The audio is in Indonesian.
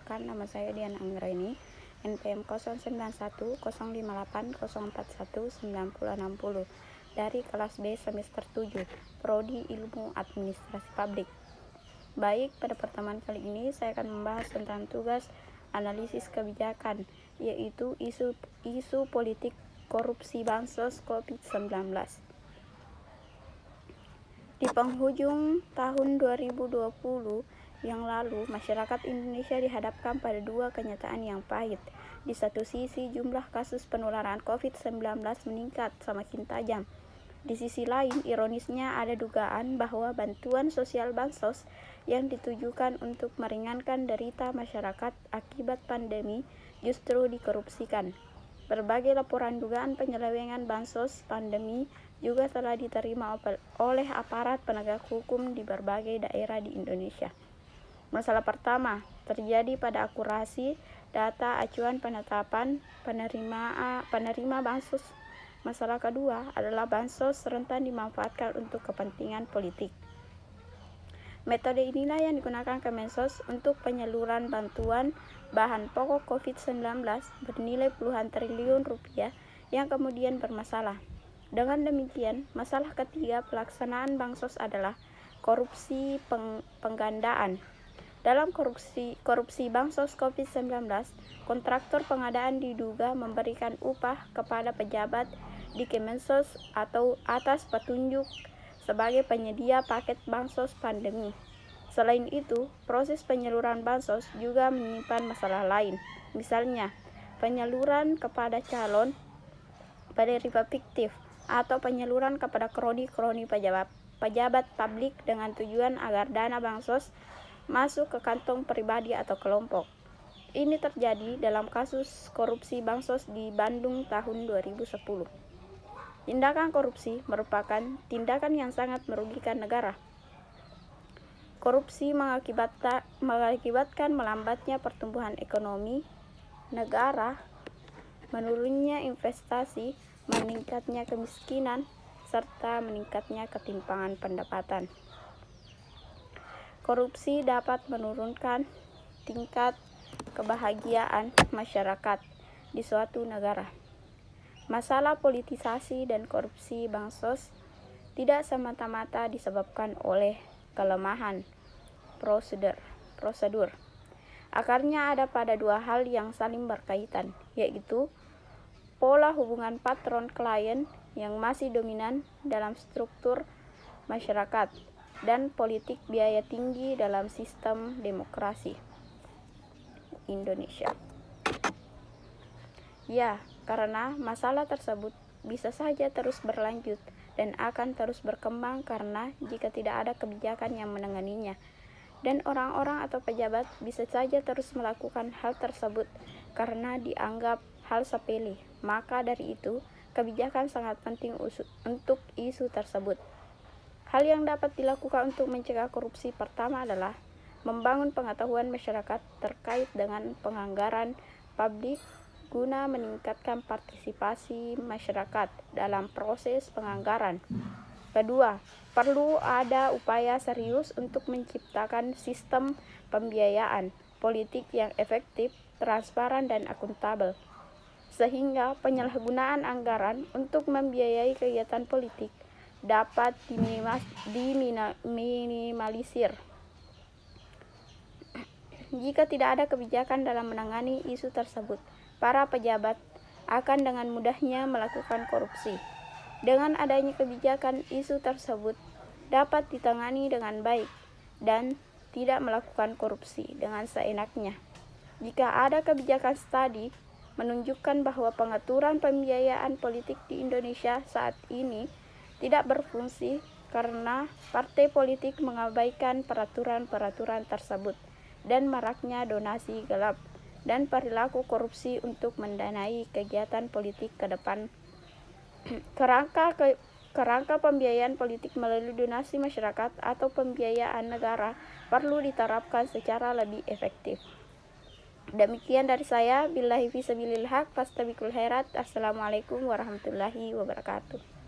perkenalkan, nama saya Diana Anggraini, NPM 091158041960 dari kelas B semester 7, Prodi Ilmu Administrasi Publik. Baik, pada pertemuan kali ini saya akan membahas tentang tugas analisis kebijakan, yaitu isu politik korupsi bansos COVID-19. Di penghujung tahun 2020 yang lalu, masyarakat Indonesia dihadapkan pada dua kenyataan yang pahit. Di satu sisi, jumlah kasus penularan COVID-19 meningkat semakin tajam. Di sisi lain, ironisnya ada dugaan bahwa bantuan sosial bansos yang ditujukan untuk meringankan derita masyarakat akibat pandemi justru dikorupsikan. Berbagai laporan dugaan penyelewengan bansos pandemi juga telah diterima oleh aparat penegak hukum di berbagai daerah di Indonesia. Masalah pertama terjadi pada akurasi data acuan penetapan penerima bansos. Masalah kedua adalah bansos rentan dimanfaatkan untuk kepentingan politik. Metode inilah yang digunakan Kemensos untuk penyaluran bantuan bahan pokok COVID-19 bernilai puluhan triliun rupiah yang kemudian bermasalah. Dengan demikian, masalah ketiga pelaksanaan bansos adalah korupsi penggandaan. Dalam korupsi bansos COVID-19, kontraktor pengadaan diduga memberikan upah kepada pejabat di Kemensos atau atas petunjuk sebagai penyedia paket bansos pandemi. Selain itu, proses penyaluran bansos juga menyimpan masalah lain. Misalnya, penyaluran kepada calon penerima fiktif atau penyaluran kepada kroni-kroni pejabat publik dengan tujuan agar dana bansos masuk ke kantong pribadi atau kelompok. Ini terjadi dalam kasus korupsi bansos di Bandung tahun 2010. Tindakan korupsi merupakan tindakan yang sangat merugikan negara. Korupsi mengakibatkan melambatnya pertumbuhan ekonomi negara, menurunnya investasi, meningkatnya kemiskinan, serta meningkatnya ketimpangan pendapatan. Korupsi dapat menurunkan tingkat kebahagiaan masyarakat di suatu negara. Masalah politisasi dan korupsi bansos tidak semata-mata disebabkan oleh kelemahan prosedur. Akarnya ada pada dua hal yang saling berkaitan, yaitu pola hubungan patron-klien yang masih dominan dalam struktur masyarakat dan politik biaya tinggi dalam sistem demokrasi Indonesia. Ya, karena masalah tersebut bisa saja terus berlanjut dan akan terus berkembang karena jika tidak ada kebijakan yang menanganinya, dan orang-orang atau pejabat bisa saja terus melakukan hal tersebut karena dianggap hal sepele. Maka dari itu, kebijakan sangat penting untuk isu tersebut. Hal yang dapat dilakukan untuk mencegah korupsi pertama adalah membangun pengetahuan masyarakat terkait dengan penganggaran publik guna meningkatkan partisipasi masyarakat dalam proses penganggaran. Kedua, perlu ada upaya serius untuk menciptakan sistem pembiayaan politik yang efektif, transparan, dan akuntabel, sehingga penyalahgunaan anggaran untuk membiayai kegiatan politik dapat diminimalisir. Jika tidak ada kebijakan dalam menangani isu tersebut, para pejabat akan dengan mudahnya melakukan korupsi. Dengan adanya kebijakan, isu tersebut dapat ditangani dengan baik dan tidak melakukan korupsi dengan seenaknya. Jika ada kebijakan studi menunjukkan bahwa pengaturan pembiayaan politik di Indonesia saat ini tidak berfungsi karena partai politik mengabaikan peraturan-peraturan tersebut dan maraknya donasi gelap dan perilaku korupsi untuk mendanai kegiatan politik ke depan. Kerangka pembiayaan politik melalui donasi masyarakat atau pembiayaan negara perlu diterapkan secara lebih efektif. Demikian dari saya. Billahi fisabilillah, fastabiqul khairat. Assalamualaikum warahmatullahi wabarakatuh.